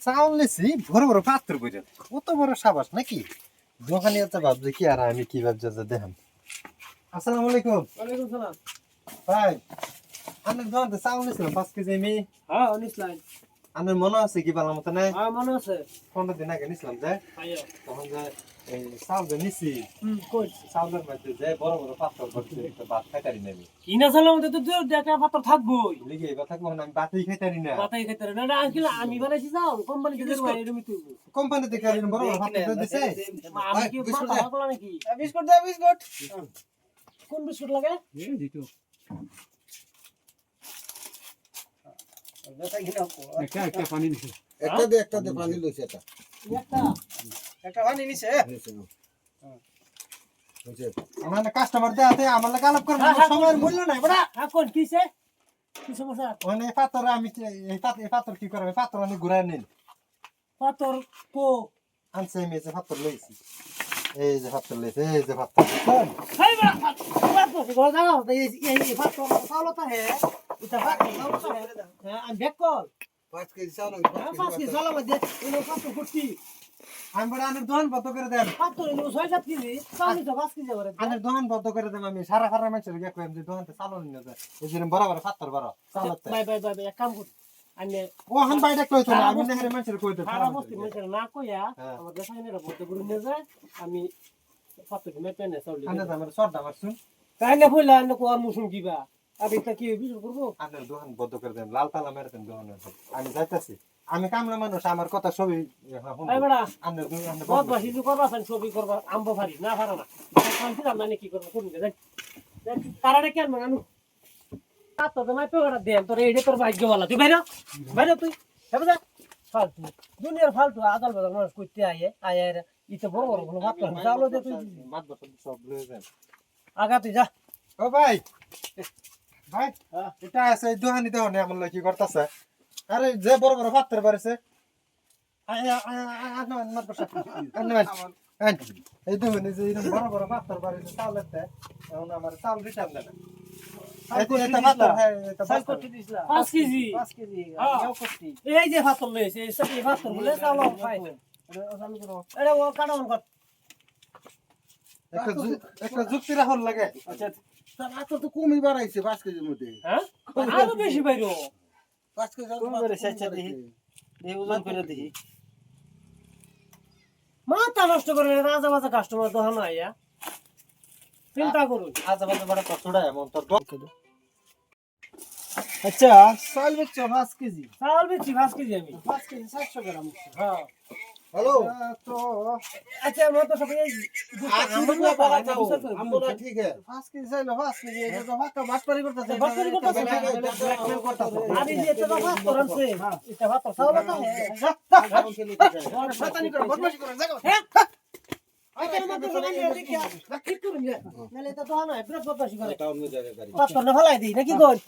চাউল নিছি বড় বড় পাত্র করে কত বড় সাবাস নাকি দোকানে এত ভাবছে কি আর আমি কি ভাবছি যে দেখেন। আসসালামু আলাইকুম। ওয়ালাইকুম সালাম। ভাই আপনার দোকানে চাউল নিছিলাম 5 কেজি আমি। হ্যাঁ নিসলাই। আপনার মনে আছে কি ভালো মতো নাই? হ্যাঁ মনে আছে। 15 দিন আগে নিছিলাম যে আইয়া। তখন যে এই চাউল যে নিছি কই চাউলের মধ্যে যে বড় বড় পাত্র ভর্তি একটা ভাত খাইতারি না আমি। কিনা চালাম তো একটা পাত্র থাকবই। লিখে এই কথা কোন আমি ভাতই খাইতারি না। মাথায় খেতে না না আজকে আমি বানাইছি যাও কোম্পানি থেকে যাই এরমি তুই। কোম্পানি থেকে আর বড় বড় পাত্র দিছে। আমি কি মাথা লাগলা নাকি? বিস্কুট দাও বিস্কুট। কোন বিস্কুট লাগে? এই দিতো। একটা পানি নিছে। একটা দে পানি লইছে এটা। একটা পানি নিছে। হইছে। আমার কাস্টমার দেয়াতে আমার লাগা আলাপ করব সময়ের মূল্য নাই বড়া। হ্যাঁ কোন কিছে? কি সমস্যা? মানে পাত্র আমি এই পাত্র কি করে পাত্র আমি ঘুরাই নিন পাত্র কো আনছে আমি যে পাত্র লইছি এই যে পাত্র লইছে এই যে পাত্র কোন হাই বা পাত্র গো দাও এই পাত্র চালতা হে এটা পাত্র চালতা হে হ্যাঁ আমি ব্যাক কল 5 কেজি চাউল হ্যাঁ পাঁচ কেজি চালা মধ্যে এই পাত্র কুটি আমি বড় আনের দোকান বন্ধ করে দেন পাত্র নিলো 6-7 কেজি চাউল তো 5 কেজি করে আনের দোকান বন্ধ করে দেন আমি সারা সারা মানুষের গিয়ে কইম যে দোকানতে চালন নিয়ে যায় এই যে বড় বড় পাত্র বড় চালতে বাই বাই বাই এক কাম কর আমি ও হান বাইরে কইতো না আমি নেহারে মানুষের কইতো সারা বস্তি মেশে না কইয়া হ্যাঁ। আমার দেশাইনেরা বলতে গুরু নিয়ে যায় আমি পাত্র মেপে নে চাউল আনে আমার সরটা মারছুন তাই না কইলা আন্য কোয়ার মুসুম কিবা আমি তা কি বিশ করব আনের দোকান বন্ধ করে দেন লাল তালা মেরে দেন দোকানের আমি যাইতাছি আমি কামলা মানুষ আমার কথা সবই এই বড়া আনের দোকান বহুত বাসি জু করবা সান ছবি করবা আম্ব ফারি না ফারা না কান্তি আমরা কি করব কোন গে দেখ তারারে কেন মানু তো তোমায় পেওড়া দেন তোর এইডে তোর ভাগ্যওয়ালা তুই বাইরে বাইরে তুই হবে যা ফালতু দুনিয়ার ফালতু আদাল বাদাল মানুষ কইতে আয়ে ইতে বড় বড় কোনো মাত্র চালো দে তুই মাত বসন সব লয়ে যান আগা তুই যা ও ভাই ভাই এটা আছে এই দোকানি দোকানে আমার লয় কি করতেছে আরে যে বড় বড় পাত্র বাড়ছে এই দোকানে যে এরকম বড় বড় পাত্র বাড়ছে চাউলেতে এখন আমার চাউল রিটার্ন দেন এটা পাত্র হ্যাঁ এটা সাইজ পাত্র করতে দিছলা 5 কেজি 5 কেজি হ্যাঁ। যাও করতে। এই যে পাত্র লইছে এই সব পাত্র বলে চালো খাই চালু করো। আরে ও কাটা অন কর একটা যুক্তি রাখল লাগে আচ্ছা তার এত তো কমই বাড়াইছে 5 কেজির মধ্যে। হ্যাঁ আরো বেশি বাইরো 5 কেজি চাউল কমই বাড়াইছে, আচ্ছা দেখি। এই ওজন করে দেখি। মাথা নষ্ট করে রাজা বাজা কাস্টমার দোকান আইয়া চিন্তা করুন আজ আমাদের বড় কষ্টটা এমন তোর আচ্ছা চাল বেচছো 5 কেজি। চাউল বেচি 5 কেজি আমি 5 কেজি 700 গ্রাম। হ্যাঁ হ্যালো তো আচ্ছা আমার তো সবাই আমরা বলা চাও আমরা ঠিক আছে 5 কেজি চাইলো 5 কেজি এটা তো ফাঁকা বাটপারি করতেছে। বাটপারি করতেছে। ব্ল্যাকমেল করতেছে আমি যে এটা ভাত করছে এটা ভাত চাউল তো শয়তানি করে বদমাশি করে জায়গা। হ্যাঁ আইতে আমার তো সবাই দেখি ঠিক করুন নালে এটা তো না ব্রেক বদমাশি করে এটা অন্য জায়গায় গাড়ি পাত করে ফলাই দেই নাকি কই